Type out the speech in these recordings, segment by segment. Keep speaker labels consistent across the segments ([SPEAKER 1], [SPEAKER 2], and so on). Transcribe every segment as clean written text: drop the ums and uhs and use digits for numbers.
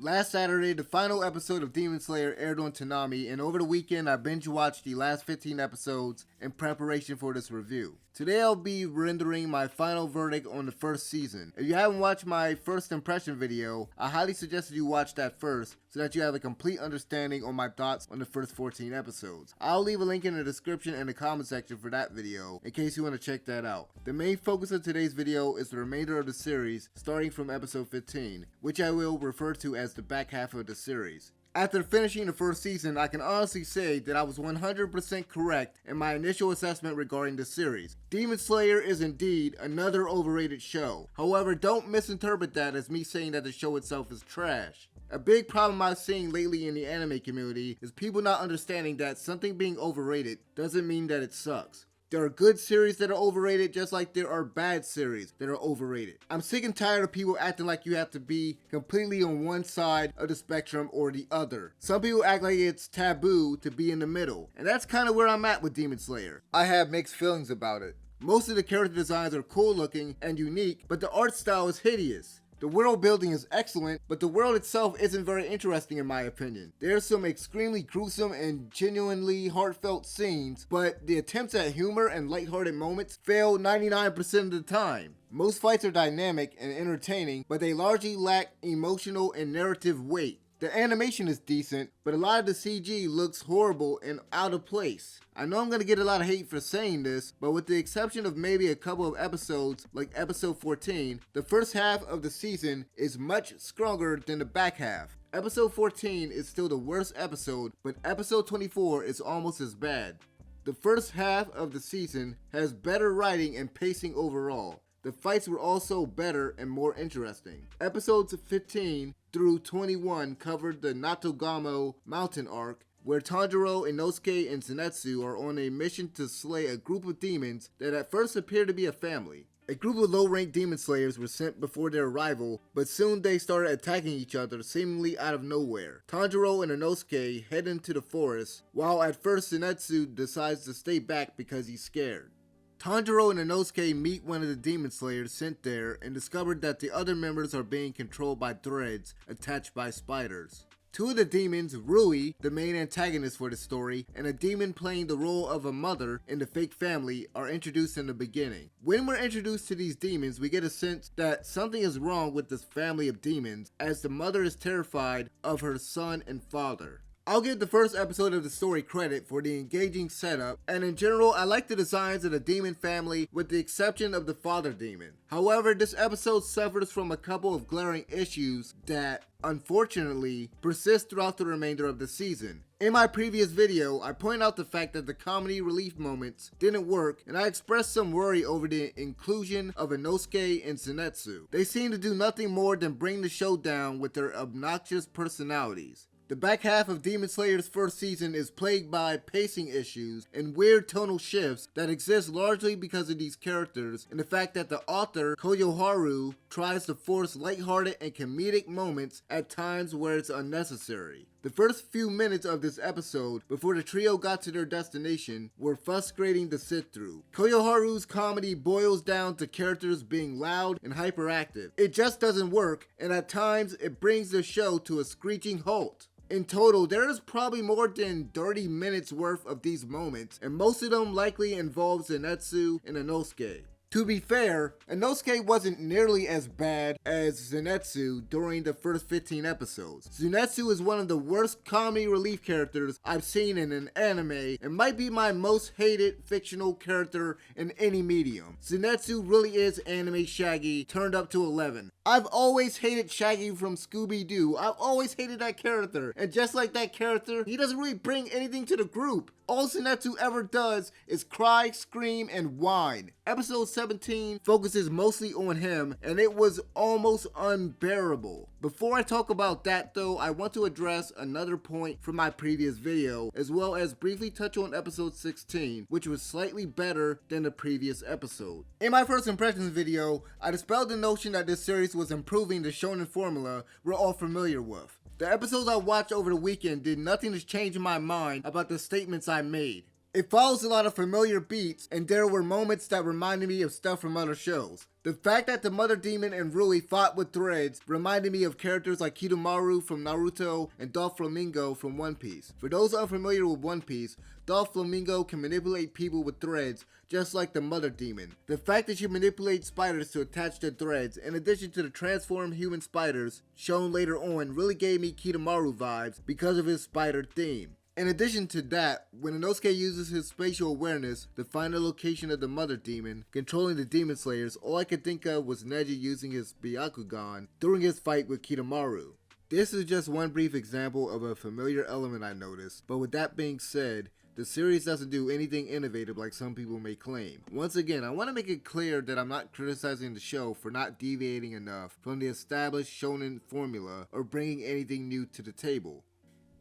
[SPEAKER 1] Last Saturday, the final episode of Demon Slayer aired on Toonami, and over the weekend I binge watched the last 15 episodes in preparation for this review. Today I'll be rendering my final verdict on the first season. If you haven't watched my first impression video, I highly suggest that you watch that first so that you have a complete understanding on my thoughts on the first 14 episodes. I'll leave a link in the description and the comment section for that video in case you want to check that out. The main focus of today's video is the remainder of the series starting from episode 15, which I will refer to as the back half of the series. After finishing the first season, I can honestly say that I was 100% correct in my initial assessment regarding the series. Demon Slayer is indeed another overrated show. However, don't misinterpret that as me saying that the show itself is trash. A big problem I've seen lately in the anime community is people not understanding that something being overrated doesn't mean that it sucks. There are good series that are overrated just like there are bad series that are overrated. I'm sick and tired of people acting like you have to be completely on one side of the spectrum or the other. Some people act like it's taboo to be in the middle, and that's kind of where I'm at with Demon Slayer. I have mixed feelings about it. Most of the character designs are cool looking and unique, but the art style is hideous. The world building is excellent, but the world itself isn't very interesting in my opinion. There's some extremely gruesome and genuinely heartfelt scenes, but the attempts at humor and lighthearted moments fail 99% of the time. Most fights are dynamic and entertaining, but they largely lack emotional and narrative weight. The animation is decent, but a lot of the CG looks horrible and out of place. I know I'm going to get a lot of hate for saying this, but with the exception of maybe a couple of episodes like episode 14, the first half of the season is much stronger than the back half. Episode 14 is still the worst episode, but episode 24 is almost as bad. The first half of the season has better writing and pacing overall. The fights were also better and more interesting. Episodes 15 through 21 covered the Natogamo mountain arc, where Tanjiro, Inosuke, and Zenitsu are on a mission to slay a group of demons that at first appear to be a family. A group of low-ranked demon slayers were sent before their arrival, but soon they started attacking each other seemingly out of nowhere. Tanjiro and Inosuke head into the forest, while at first Zenitsu decides to stay back because he's scared. Tanjiro and Inosuke meet one of the demon slayers sent there and discover that the other members are being controlled by threads attached by spiders. Two of the demons, Rui, the main antagonist for the story, and a demon playing the role of a mother in the fake family are introduced in the beginning. When we're introduced to these demons, we get a sense that something is wrong with this family of demons, as the mother is terrified of her son and father. I'll give the first episode of the story credit for the engaging setup, and in general I like the designs of the demon family with the exception of the father demon. However, this episode suffers from a couple of glaring issues that, unfortunately, persist throughout the remainder of the season. In my previous video, I pointed out the fact that the comedy relief moments didn't work, and I expressed some worry over the inclusion of Inosuke and Zenitsu. They seem to do nothing more than bring the show down with their obnoxious personalities. The back half of Demon Slayer's first season is plagued by pacing issues and weird tonal shifts that exist largely because of these characters and the fact that the author, Koyoharu, tries to force lighthearted and comedic moments at times where it's unnecessary. The first few minutes of this episode, before the trio got to their destination, were frustrating to sit through. Koyoharu's comedy boils down to characters being loud and hyperactive. It just doesn't work, and at times it brings the show to a screeching halt. In total, there is probably more than 30 minutes worth of these moments, and most of them likely involve Zenitsu and Inosuke. To be fair, Inosuke wasn't nearly as bad as Zenitsu during the first 15 episodes. Zenitsu is one of the worst comedy relief characters I've seen in an anime and might be my most hated fictional character in any medium. Zenitsu really is anime Shaggy turned up to 11. I've always hated Shaggy from Scooby-Doo. I've always hated that character. And just like that character, he doesn't really bring anything to the group. All Zenitsu ever does is cry, scream, and whine. Episode 17 focuses mostly on him, and it was almost unbearable. Before I talk about that though, I want to address another point from my previous video, as well as briefly touch on episode 16, which was slightly better than the previous episode. In my first impressions video, I dispelled the notion that this series was improving the shonen formula we're all familiar with. The episodes I watched over the weekend did nothing to change my mind about the statements I made. It follows a lot of familiar beats, and there were moments that reminded me of stuff from other shows. The fact that the Mother Demon and Rui fought with threads reminded me of characters like Kidomaru from Naruto and Doflamingo from One Piece. For those unfamiliar with One Piece, Doflamingo can manipulate people with threads just like the Mother Demon. The fact that she manipulates spiders to attach their threads, in addition to the transformed human spiders shown later on, really gave me Kidomaru vibes because of his spider theme. In addition to that, when Inosuke uses his spatial awareness to find the location of the Mother Demon, controlling the Demon Slayers, all I could think of was Neji using his Byakugan during his fight with Kidomaru. This is just one brief example of a familiar element I noticed, but with that being said, the series doesn't do anything innovative like some people may claim. Once again, I want to make it clear that I'm not criticizing the show for not deviating enough from the established shonen formula or bringing anything new to the table.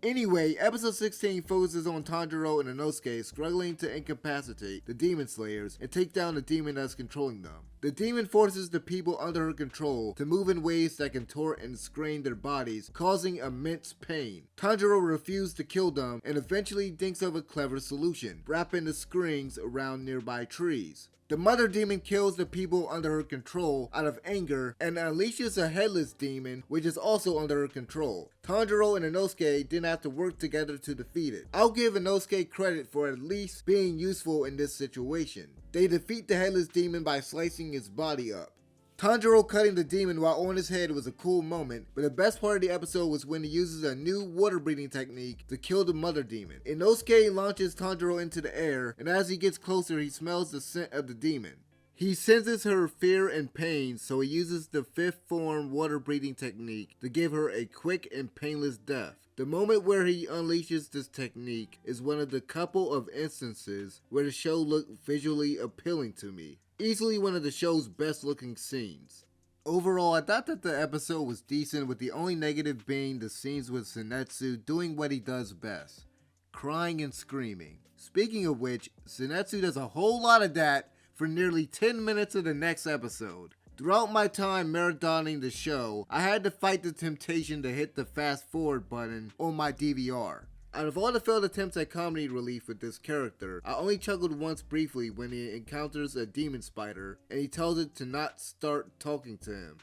[SPEAKER 1] Anyway, episode 16 focuses on Tanjiro and Inosuke struggling to incapacitate the Demon Slayers and take down the demon that's controlling them. The demon forces the people under her control to move in ways that contort and strain their bodies, causing immense pain. Tanjiro refused to kill them and eventually thinks of a clever solution, wrapping the strings around nearby trees. The Mother Demon kills the people under her control out of anger and unleashes a headless demon which is also under her control. Tanjiro and Inosuke didn't have to work together to defeat it. I'll give Inosuke credit for at least being useful in this situation. They defeat the headless demon by slicing his body up. Tanjiro cutting the demon while on his head was a cool moment, but the best part of the episode was when he uses a new water breathing technique to kill the Mother Demon. Inosuke launches Tanjiro into the air, and as he gets closer he smells the scent of the demon. He senses her fear and pain, so he uses the fifth form water breathing technique to give her a quick and painless death. The moment where he unleashes this technique is one of the couple of instances where the show looked visually appealing to me. Easily one of the show's best looking scenes. Overall, I thought that the episode was decent, with the only negative being the scenes with Zenitsu doing what he does best, crying and screaming. Speaking of which, Zenitsu does a whole lot of that for nearly 10 minutes of the next episode. Throughout my time marathoning the show, I had to fight the temptation to hit the fast forward button on my DVR. Out of all the failed attempts at comedy relief with this character, I only chuckled once briefly when he encounters a demon spider and he tells it to not start talking to him.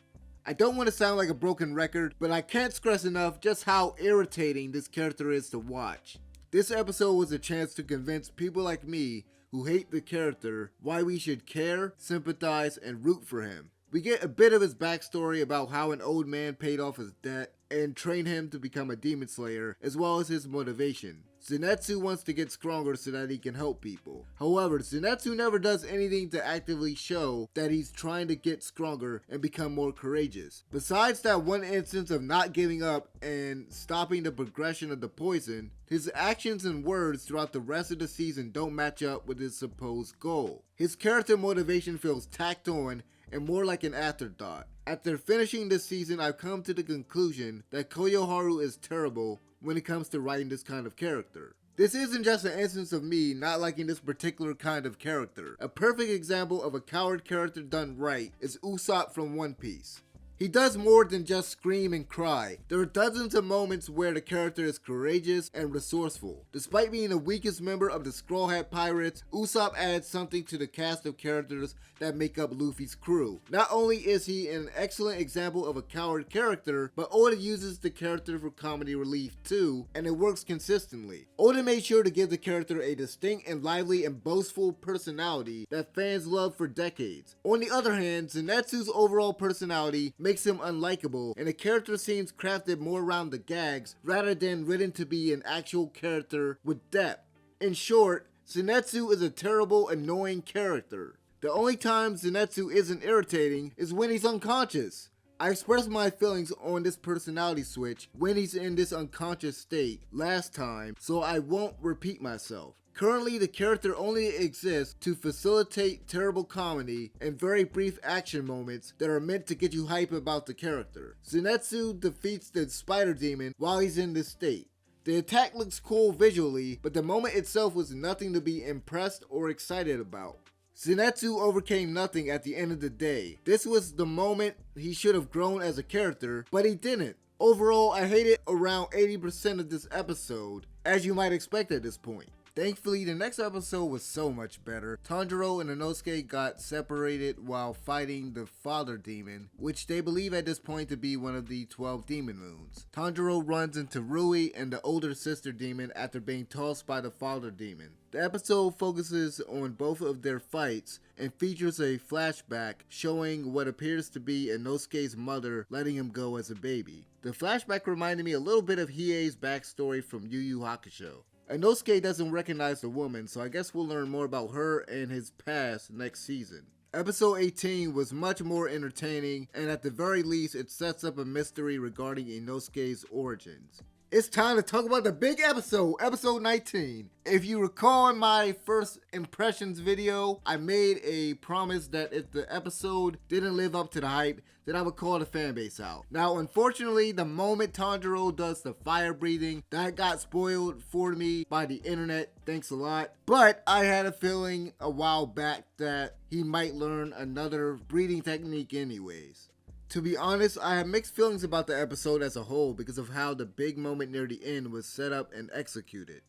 [SPEAKER 1] I don't want to sound like a broken record, but I can't stress enough just how irritating this character is to watch. This episode was a chance to convince people like me who hate the character why we should care, sympathize, and root for him. We get a bit of his backstory about how an old man paid off his debt and trained him to become a demon slayer, as well as his motivation. Zenitsu wants to get stronger so that he can help people. However, Zenitsu never does anything to actively show that he's trying to get stronger and become more courageous. Besides that one instance of not giving up and stopping the progression of the poison, his actions and words throughout the rest of the season don't match up with his supposed goal. His character motivation feels tacked on and more like an afterthought. After finishing this season, I've come to the conclusion that Koyoharu is terrible when it comes to writing this kind of character. This isn't just an instance of me not liking this particular kind of character. A perfect example of a coward character done right is Usopp from One Piece. He does more than just scream and cry. There are dozens of moments where the character is courageous and resourceful. Despite being the weakest member of the Straw Hat Pirates, Usopp adds something to the cast of characters that make up Luffy's crew. Not only is he an excellent example of a coward character, but Oda uses the character for comedy relief too, and it works consistently. Oda made sure to give the character a distinct and lively and boastful personality that fans love for decades. On the other hand, Zenitsu's overall personality makes him unlikable, and the character seems crafted more around the gags rather than written to be an actual character with depth. In short, Zenitsu is a terrible, annoying character. The only time Zenitsu isn't irritating is when he's unconscious. I expressed my feelings on this personality switch when he's in this unconscious state last time, so I won't repeat myself. Currently, the character only exists to facilitate terrible comedy and very brief action moments that are meant to get you hype about the character. Zenitsu defeats the spider demon while he's in this state. The attack looks cool visually, but the moment itself was nothing to be impressed or excited about. Zenitsu overcame nothing at the end of the day. This was the moment he should have grown as a character, but he didn't. Overall, I hated around 80% of this episode, as you might expect at this point. Thankfully, the next episode was so much better. Tanjiro and Inosuke got separated while fighting the father demon, which they believe at this point to be one of the 12 demon moons. Tanjiro runs into Rui and the older sister demon after being tossed by the father demon. The episode focuses on both of their fights and features a flashback showing what appears to be Inosuke's mother letting him go as a baby. The flashback reminded me a little bit of Hiei's backstory from Yu Yu Hakusho. Inosuke doesn't recognize the woman, so I guess we'll learn more about her and his past next season. Episode 18 was much more entertaining, and at the very least it sets up a mystery regarding Inosuke's origins. It's time to talk about the big episode, episode 19. If you recall in my first impressions video, I made a promise that if the episode didn't live up to the hype, then I would call the fanbase out. Now, unfortunately, the moment Tanjiro does the fire breathing, that got spoiled for me by the internet. Thanks a lot. But I had a feeling a while back that he might learn another breathing technique anyways. To be honest, I have mixed feelings about the episode as a whole because of how the big moment near the end was set up and executed.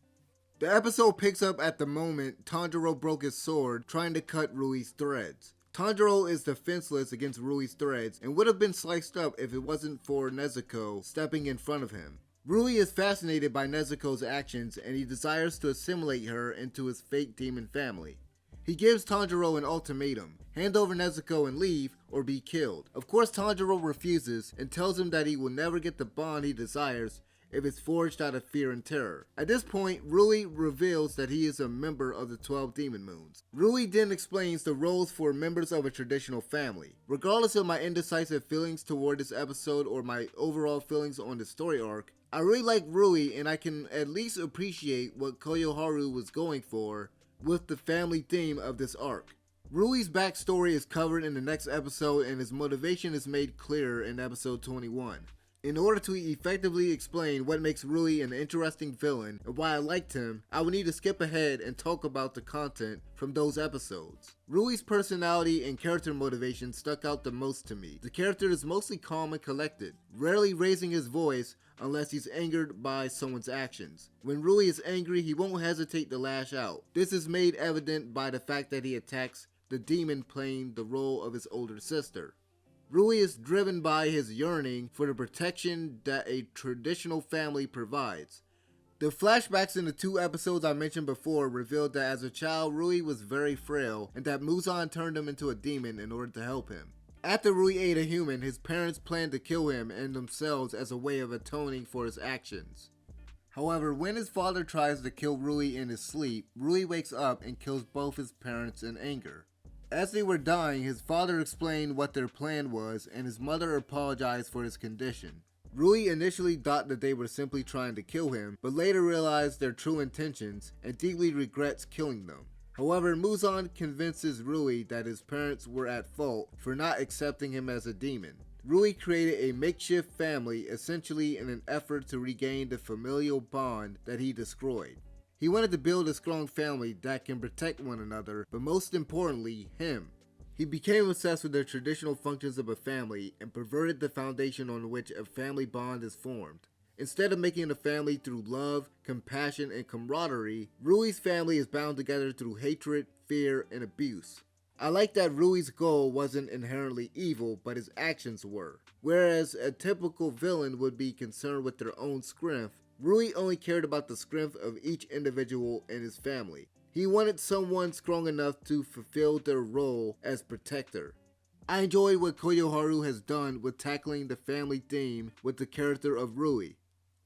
[SPEAKER 1] The episode picks up at the moment Tanjiro broke his sword trying to cut Rui's threads. Tanjiro is defenseless against Rui's threads and would have been sliced up if it wasn't for Nezuko stepping in front of him. Rui is fascinated by Nezuko's actions and he desires to assimilate her into his fake demon family. He gives Tanjiro an ultimatum: hand over Nezuko and leave, or be killed. Of course, Tanjiro refuses and tells him that he will never get the bond he desires if it's forged out of fear and terror. At this point, Rui reveals that he is a member of the 12 Demon Moons. Rui then explains the roles for members of a traditional family. Regardless of my indecisive feelings toward this episode or my overall feelings on the story arc, I really like Rui and I can at least appreciate what Koyoharu was going for with the family theme of this arc. Rui's backstory is covered in the next episode and his motivation is made clearer in episode 21. In order to effectively explain what makes Rui an interesting villain and why I liked him, I would need to skip ahead and talk about the content from those episodes. Rui's personality and character motivation stuck out the most to me. The character is mostly calm and collected, rarely raising his voice unless he's angered by someone's actions. When Rui is angry, he won't hesitate to lash out. This is made evident by the fact that he attacks the demon playing the role of his older sister. Rui is driven by his yearning for the protection that a traditional family provides. The flashbacks in the 2 episodes I mentioned before revealed that as a child, Rui was very frail and that Muzan turned him into a demon in order to help him. After Rui ate a human, his parents planned to kill him and themselves as a way of atoning for his actions. However, when his father tries to kill Rui in his sleep, Rui wakes up and kills both his parents in anger. As they were dying, his father explained what their plan was and his mother apologized for his condition. Rui initially thought that they were simply trying to kill him, but later realized their true intentions and deeply regrets killing them. However, Muzan convinces Rui that his parents were at fault for not accepting him as a demon. Rui created a makeshift family essentially in an effort to regain the familial bond that he destroyed. He wanted to build a strong family that can protect one another, but most importantly, him. He became obsessed with the traditional functions of a family and perverted the foundation on which a family bond is formed. Instead of making a family through love, compassion, and camaraderie, Rui's family is bound together through hatred, fear, and abuse. I like that Rui's goal wasn't inherently evil, but his actions were. Whereas a typical villain would be concerned with their own strength, Rui only cared about the strength of each individual in his family. He wanted someone strong enough to fulfill their role as protector. I enjoyed what Koyoharu has done with tackling the family theme with the character of Rui.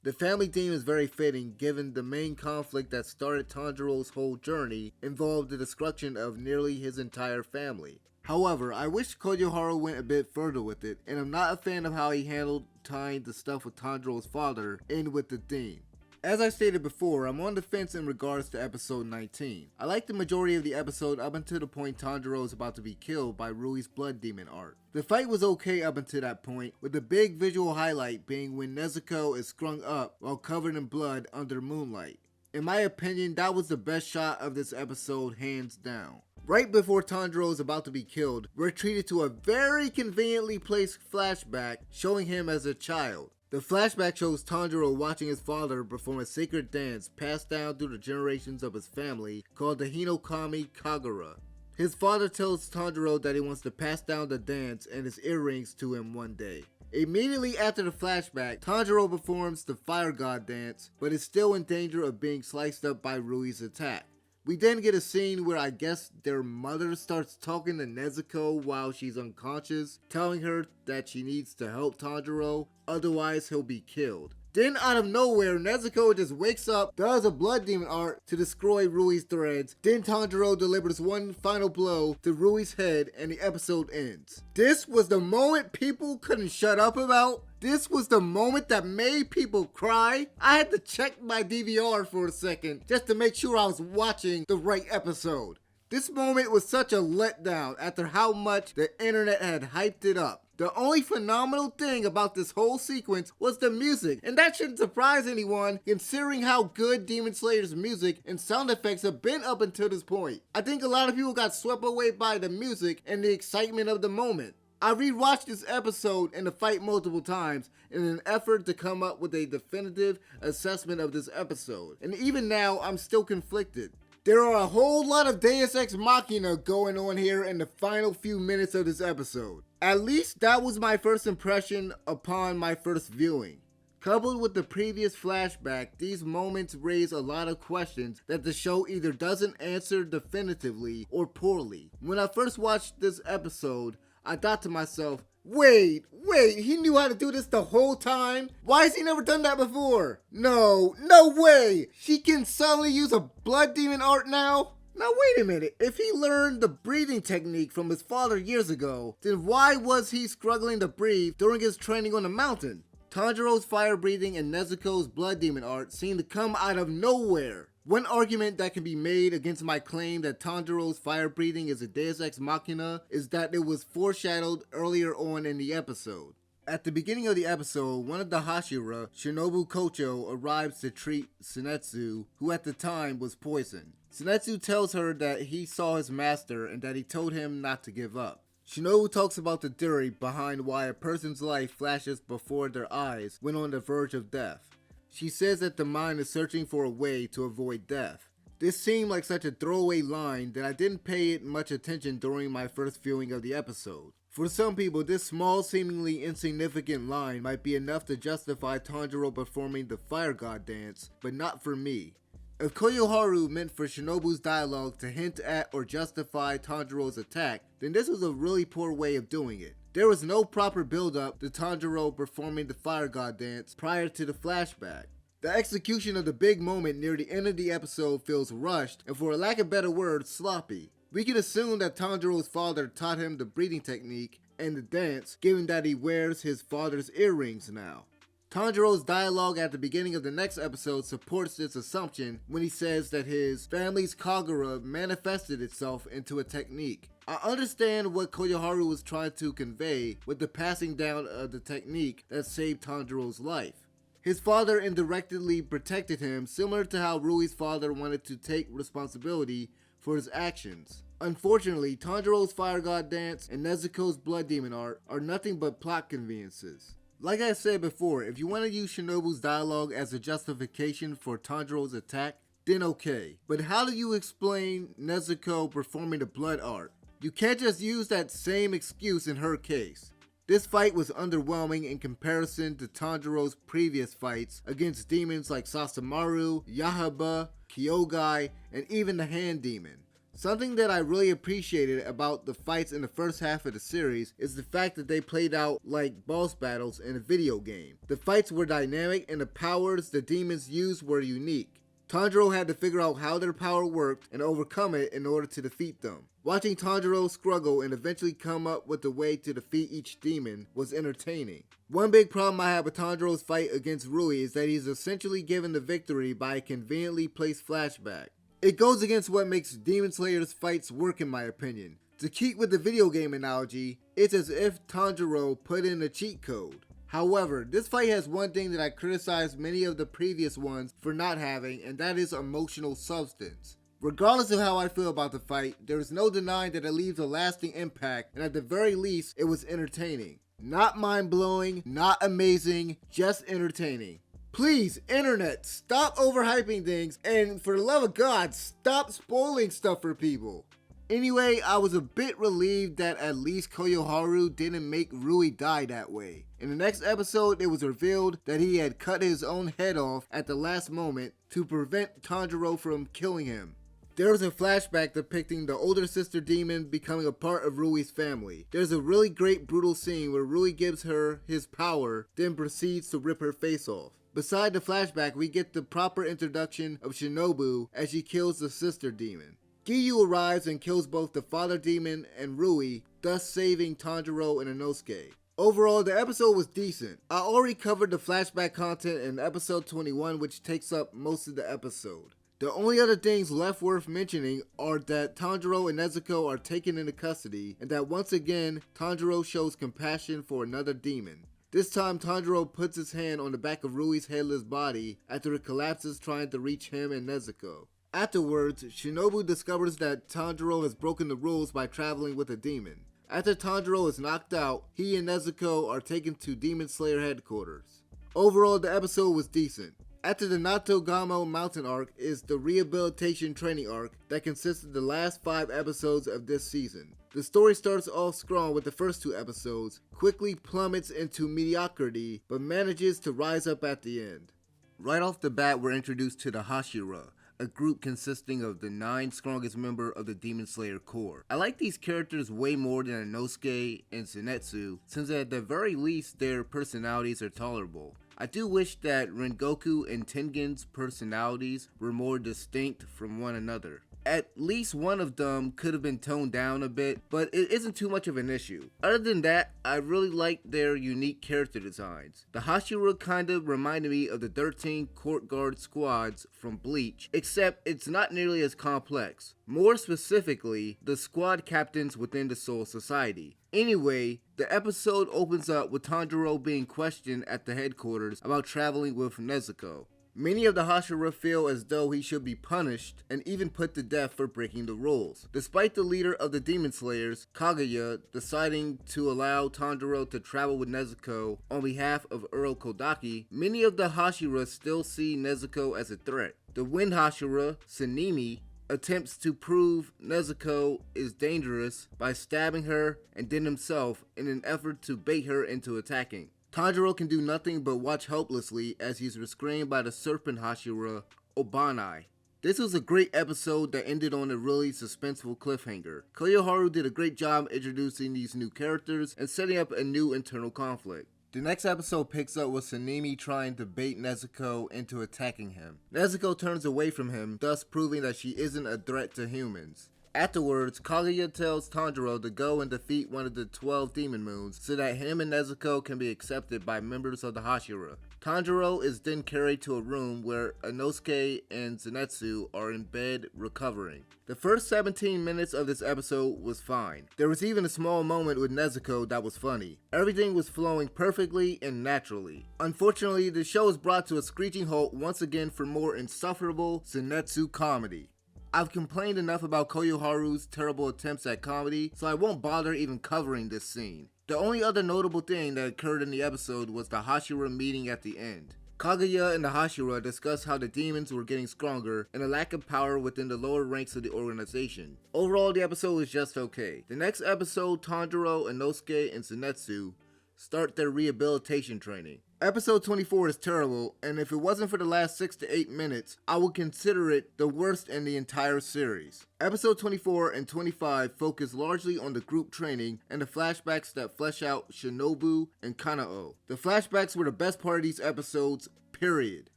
[SPEAKER 1] The family theme is very fitting given the main conflict that started Tanjiro's whole journey involved the destruction of nearly his entire family. However, I wish Koyoharu went a bit further with it, and I'm not a fan of how he handled tying the stuff with Tanjiro's father in with the theme. As I stated before, I'm on the fence in regards to episode 19. I like the majority of the episode up until the point Tanjiro is about to be killed by Rui's blood demon art. The fight was okay up until that point, with the big visual highlight being when Nezuko is strung up while covered in blood under moonlight. In my opinion, that was the best shot of this episode hands down. Right before Tanjiro is about to be killed, we're treated to a very conveniently placed flashback showing him as a child. The flashback shows Tanjiro watching his father perform a sacred dance passed down through the generations of his family called the Hinokami Kagura. His father tells Tanjiro that he wants to pass down the dance and his earrings to him one day. Immediately after the flashback, Tanjiro performs the Fire God dance, but is still in danger of being sliced up by Rui's attack. We then get a scene where I guess their mother starts talking to Nezuko while she's unconscious, telling her that she needs to help Tanjiro, otherwise he'll be killed. Then out of nowhere, Nezuko just wakes up, does a blood demon art to destroy Rui's threads, then Tanjiro delivers one final blow to Rui's head and the episode ends. This was the moment people couldn't shut up about. This was the moment that made people cry. I had to check my DVR for a second just to make sure I was watching the right episode. This moment was such a letdown after how much the internet had hyped it up. The only phenomenal thing about this whole sequence was the music, and that shouldn't surprise anyone considering how good Demon Slayer's music and sound effects have been up until this point. I think a lot of people got swept away by the music and the excitement of the moment. I rewatched this episode and the fight multiple times in an effort to come up with a definitive assessment of this episode, and even now I'm still conflicted. There are a whole lot of Deus Ex Machina going on here in the final few minutes of this episode. At least that was my first impression upon my first viewing. Coupled with the previous flashback, these moments raise a lot of questions that the show either doesn't answer definitively or poorly. When I first watched this episode, I thought to myself, wait, he knew how to do this the whole time? Why has he never done that before? No way! She can suddenly use a blood demon art now? Now wait a minute, if he learned the breathing technique from his father years ago, then why was he struggling to breathe during his training on the mountain? Tanjiro's fire breathing and Nezuko's blood demon art seem to come out of nowhere. One argument that can be made against my claim that Tanjiro's fire breathing is a Deus Ex Machina is that it was foreshadowed earlier on in the episode. At the beginning of the episode, one of the Hashira, Shinobu Kocho, arrives to treat Senetsu, who at the time was poisoned. Senetsu tells her that he saw his master and that he told him not to give up. Shinobu talks about the theory behind why a person's life flashes before their eyes when on the verge of death. She says that the mind is searching for a way to avoid death. This seemed like such a throwaway line that I didn't pay it much attention during my first viewing of the episode. For some people, this small, seemingly insignificant line might be enough to justify Tanjiro performing the Fire God dance, but not for me. If Koyoharu meant for Shinobu's dialogue to hint at or justify Tanjiro's attack, then this was a really poor way of doing it. There was no proper build-up to Tanjiro performing the Fire God dance prior to the flashback. The execution of the big moment near the end of the episode feels rushed and, for a lack of better words, sloppy. We can assume that Tanjiro's father taught him the breathing technique and the dance, given that he wears his father's earrings now. Tanjiro's dialogue at the beginning of the next episode supports this assumption when he says that his family's Kagura manifested itself into a technique. I understand what Koyoharu was trying to convey with the passing down of the technique that saved Tanjiro's life. His father indirectly protected him, similar to how Rui's father wanted to take responsibility for his actions. Unfortunately, Tanjiro's Fire God dance and Nezuko's blood demon art are nothing but plot conveniences. Like I said before, if you want to use Shinobu's dialogue as a justification for Tanjiro's attack, then okay. But how do you explain Nezuko performing the blood art? You can't just use that same excuse in her case. This fight was underwhelming in comparison to Tanjiro's previous fights against demons like Sasamaru, Yahaba, Kyogai, and even the Hand Demon. Something that I really appreciated about the fights in the first half of the series is the fact that they played out like boss battles in a video game. The fights were dynamic and the powers the demons used were unique. Tanjiro had to figure out how their power worked and overcome it in order to defeat them. Watching Tanjiro struggle and eventually come up with a way to defeat each demon was entertaining. One big problem I have with Tanjiro's fight against Rui is that he's essentially given the victory by a conveniently placed flashback. It goes against what makes Demon Slayer's fights work in my opinion. To keep with the video game analogy, it's as if Tanjiro put in a cheat code. However, this fight has one thing that I criticized many of the previous ones for not having, and that is emotional substance. Regardless of how I feel about the fight, there is no denying that it leaves a lasting impact, and at the very least, it was entertaining. Not mind-blowing, not amazing, just entertaining. Please, internet, stop overhyping things, and for the love of God, stop spoiling stuff for people. Anyway, I was a bit relieved that at least Koyoharu didn't make Rui die that way. In the next episode, it was revealed that he had cut his own head off at the last moment to prevent Tanjiro from killing him. There was a flashback depicting the older sister demon becoming a part of Rui's family. There's a really great brutal scene where Rui gives her his power, then proceeds to rip her face off. Beside the flashback, we get the proper introduction of Shinobu as she kills the sister demon. Giyu arrives and kills both the father demon and Rui, thus saving Tanjiro and Inosuke. Overall, the episode was decent. I already covered the flashback content in episode 21, which takes up most of the episode. The only other things left worth mentioning are that Tanjiro and Nezuko are taken into custody, and that once again, Tanjiro shows compassion for another demon. This time, Tanjiro puts his hand on the back of Rui's headless body after it collapses trying to reach him and Nezuko. Afterwards, Shinobu discovers that Tanjiro has broken the rules by traveling with a demon. After Tanjiro is knocked out, he and Nezuko are taken to Demon Slayer headquarters. Overall, the episode was decent. After the Natogamo Mountain arc is the rehabilitation training arc that consists of the last 5 episodes of this season. The story starts off strong with the first 2 episodes, quickly plummets into mediocrity, but manages to rise up at the end. Right off the bat, we're introduced to the Hashira, a group consisting of the 9 strongest members of the Demon Slayer Corps. I like these characters way more than Inosuke and Zenitsu, since at the very least their personalities are tolerable. I do wish that Rengoku and Tengen's personalities were more distinct from one another. At least one of them could have been toned down a bit, but it isn't too much of an issue. Other than that, I really liked their unique character designs. The Hashira kinda reminded me of the 13 Court Guard squads from Bleach, except it's not nearly as complex. More specifically, the squad captains within the Soul Society. Anyway, the episode opens up with Tanjiro being questioned at the headquarters about traveling with Nezuko. Many of the Hashira feel as though he should be punished and even put to death for breaking the rules. Despite the leader of the Demon Slayers, Kaguya, deciding to allow Tanjiro to travel with Nezuko on behalf of Earl Kodaki, many of the Hashira still see Nezuko as a threat. The Wind Hashira, Sanemi, attempts to prove Nezuko is dangerous by stabbing her and then himself in an effort to bait her into attacking. Tanjiro can do nothing but watch helplessly as he's restrained by the Serpent Hashira, Obanai. This was a great episode that ended on a really suspenseful cliffhanger. Koyoharu did a great job introducing these new characters and setting up a new internal conflict. The next episode picks up with Sanemi trying to bait Nezuko into attacking him. Nezuko turns away from him, thus proving that she isn't a threat to humans. Afterwards, Kaguya tells Tanjiro to go and defeat one of the 12 Demon Moons so that him and Nezuko can be accepted by members of the Hashira. Tanjiro is then carried to a room where Inosuke and Zenitsu are in bed recovering. The first 17 minutes of this episode was fine. There was even a small moment with Nezuko that was funny. Everything was flowing perfectly and naturally. Unfortunately, the show is brought to a screeching halt once again for more insufferable Zenitsu comedy. I've complained enough about Koyoharu's terrible attempts at comedy, so I won't bother even covering this scene. The only other notable thing that occurred in the episode was the Hashira meeting at the end. Kaguya and the Hashira discussed how the demons were getting stronger and a lack of power within the lower ranks of the organization. Overall, the episode was just okay. The next episode, Tanjiro, Inosuke, and Zenitsu start their rehabilitation training. Episode 24 is terrible, and if it wasn't for the last 6 to 8 minutes, I would consider it the worst in the entire series. Episode 24 and 25 focus largely on the group training and the flashbacks that flesh out Shinobu and Kanao. The flashbacks were the best part of these episodes, period.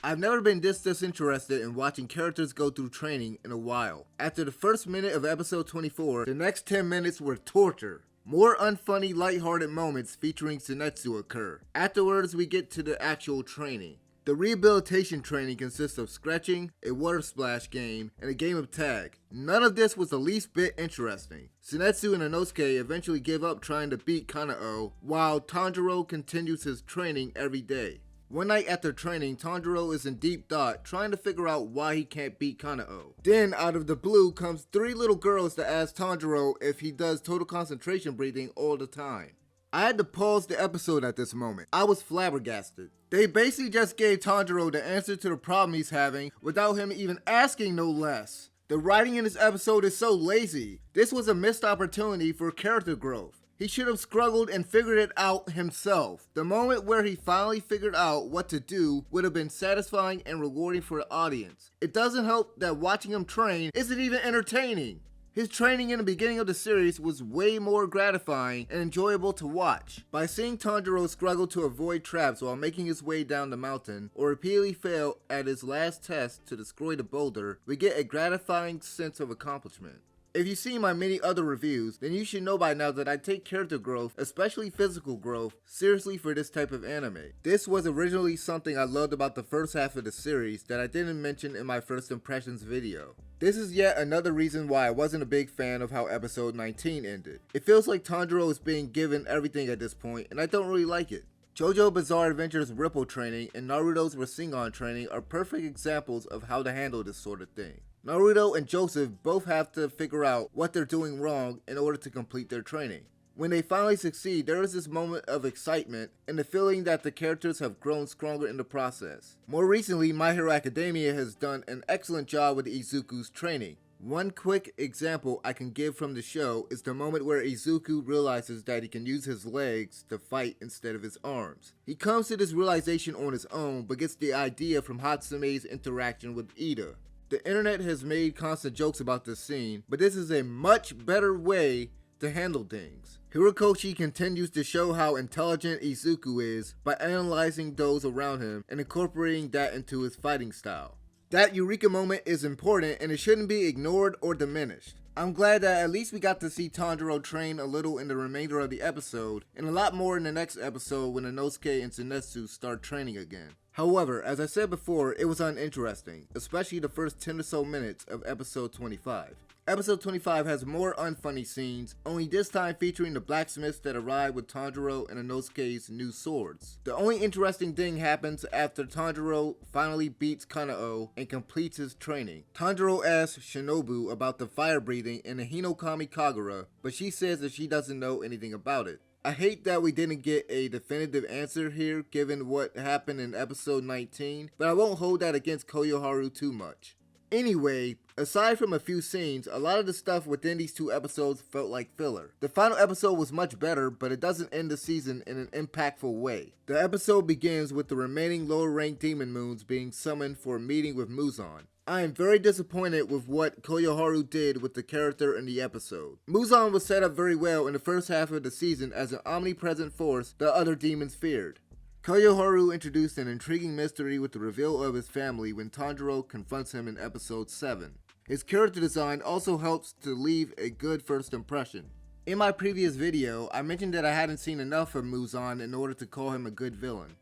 [SPEAKER 1] I've never been this disinterested in watching characters go through training in a while. After the first minute of episode 24, the next 10 minutes were torture. More unfunny, lighthearted moments featuring Zenitsu occur. Afterwards, we get to the actual training. The rehabilitation training consists of scratching, a water splash game, and a game of tag. None of this was the least bit interesting. Zenitsu and Inosuke eventually give up trying to beat Kanao, while Tanjiro continues his training every day. One night after training, Tanjiro is in deep thought, trying to figure out why he can't beat Kanao. Then, out of the blue, comes 3 little girls to ask Tanjiro if he does total concentration breathing all the time. I had to pause the episode at this moment. I was flabbergasted. They basically just gave Tanjiro the answer to the problem he's having without him even asking, no less. The writing in this episode is so lazy. This was a missed opportunity for character growth. He should have struggled and figured it out himself. The moment where he finally figured out what to do would have been satisfying and rewarding for the audience. It doesn't help that watching him train isn't even entertaining. His training in the beginning of the series was way more gratifying and enjoyable to watch. By seeing Tanjiro struggle to avoid traps while making his way down the mountain, or repeatedly fail at his last test to destroy the boulder, we get a gratifying sense of accomplishment. If you've seen my many other reviews, then you should know by now that I take character growth, especially physical growth, seriously for this type of anime. This was originally something I loved about the first half of the series that I didn't mention in my first impressions video. This is yet another reason why I wasn't a big fan of how episode 19 ended. It feels like Tanjiro is being given everything at this point, and I don't really like it. JoJo Bizarre Adventure's Ripple training and Naruto's Rasengan training are perfect examples of how to handle this sort of thing. Naruto and Joseph both have to figure out what they're doing wrong in order to complete their training. When they finally succeed, there is this moment of excitement and the feeling that the characters have grown stronger in the process. More recently, My Hero Academia has done an excellent job with Izuku's training. One quick example I can give from the show is the moment where Izuku realizes that he can use his legs to fight instead of his arms. He comes to this realization on his own, but gets the idea from Hatsume's interaction with Ida. The internet has made constant jokes about this scene, but this is a much better way to handle things. Hirokoshi continues to show how intelligent Izuku is by analyzing those around him and incorporating that into his fighting style. That eureka moment is important and it shouldn't be ignored or diminished. I'm glad that at least we got to see Tanjiro train a little in the remainder of the episode, and a lot more in the next episode when Inosuke and Zenitsu start training again. However, as I said before, it was uninteresting, especially the first 10 or so minutes of episode 25. Episode 25 has more unfunny scenes, only this time featuring the blacksmiths that arrive with Tanjiro and Inosuke's new swords. The only interesting thing happens after Tanjiro finally beats Kanao and completes his training. Tanjiro asks Shinobu about the fire breathing in the Hinokami Kagura, but she says that she doesn't know anything about it. I hate that we didn't get a definitive answer here given what happened in episode 19, but I won't hold that against Koyoharu too much. Anyway, aside from a few scenes, a lot of the stuff within these two episodes felt like filler. The final episode was much better, but it doesn't end the season in an impactful way. The episode begins with the remaining lower ranked demon moons being summoned for a meeting with Muzan. I am very disappointed with what Koyoharu did with the character in the episode. Muzan was set up very well in the first half of the season as an omnipresent force that other demons feared. Koyoharu introduced an intriguing mystery with the reveal of his family when Tanjiro confronts him in episode 7. His character design also helps to leave a good first impression. In my previous video, I mentioned that I hadn't seen enough of Muzan in order to call him a good villain.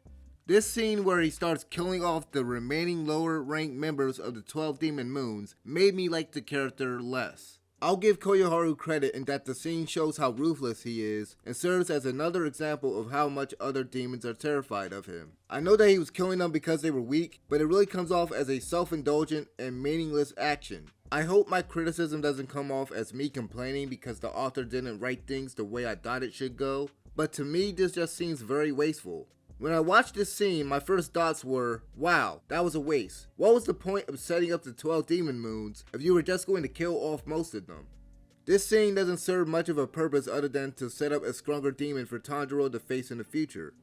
[SPEAKER 1] This scene where he starts killing off the remaining lower ranked members of the 12 Demon Moons made me like the character less. I'll give Koyoharu credit in that the scene shows how ruthless he is and serves as another example of how much other demons are terrified of him. I know that he was killing them because they were weak, but it really comes off as a self-indulgent and meaningless action. I hope my criticism doesn't come off as me complaining because the author didn't write things the way I thought it should go, but to me this just seems very wasteful. When I watched this scene, my first thoughts were, wow, that was a waste. What was the point of setting up the 12 Demon Moons if you were just going to kill off most of them? This scene doesn't serve much of a purpose other than to set up a stronger demon for Tanjiro to face in the future.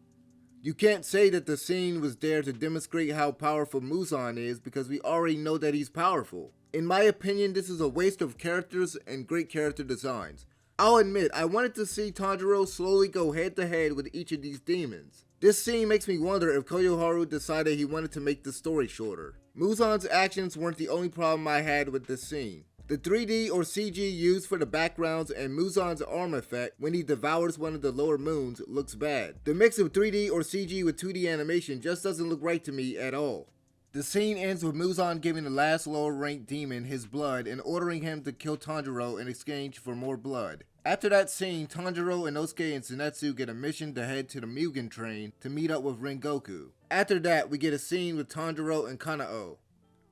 [SPEAKER 1] You can't say that the scene was there to demonstrate how powerful Muzan is because we already know that he's powerful. In my opinion, this is a waste of characters and great character designs. I'll admit, I wanted to see Tanjiro slowly go head to head with each of these demons. This scene makes me wonder if Koyoharu decided he wanted to make the story shorter. Muzan's actions weren't the only problem I had with this scene. The 3D or CG used for the backgrounds and Muzan's arm effect when he devours one of the lower moons looks bad. The mix of 3D or CG with 2D animation just doesn't look right to me at all. The scene ends with Muzan giving the last lower ranked demon his blood and ordering him to kill Tanjiro in exchange for more blood. After that scene, Tanjiro, Inosuke, and Zenitsu get a mission to head to the Mugen train to meet up with Rengoku. After that, we get a scene with Tanjiro and Kanao.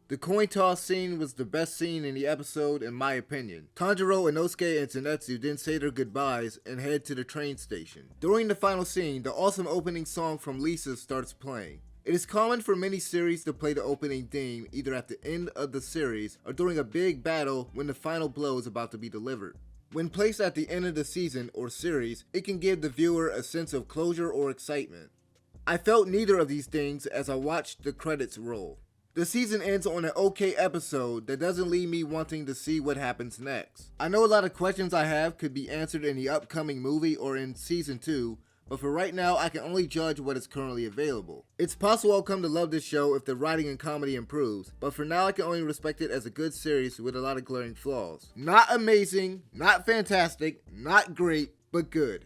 [SPEAKER 1] The coin toss scene was the best scene in the episode in my opinion. Tanjiro, Inosuke, and Zenitsu then say their goodbyes and head to the train station. During the final scene, the awesome opening song from Lisa starts playing. It is common for many series to play the opening theme either at the end of the series or during a big battle when the final blow is about to be delivered. When placed at the end of the season or series, it can give the viewer a sense of closure or excitement. I felt neither of these things as I watched the credits roll. The season ends on an okay episode that doesn't leave me wanting to see what happens next. I know a lot of questions I have could be answered in the upcoming movie or in season 2, but for right now I can only judge what is currently available. It's possible I'll come to love this show if the writing and comedy improves, but for now I can only respect it as a good series with a lot of glaring flaws. Not amazing, not fantastic, not great, but good.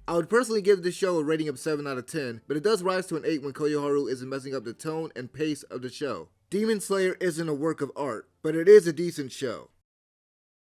[SPEAKER 1] I would personally give this show a rating of 7 out of 10, but it does rise to an 8 when Koyoharu isn't messing up the tone and pace of the show. Demon Slayer isn't a work of art, but it is a decent show.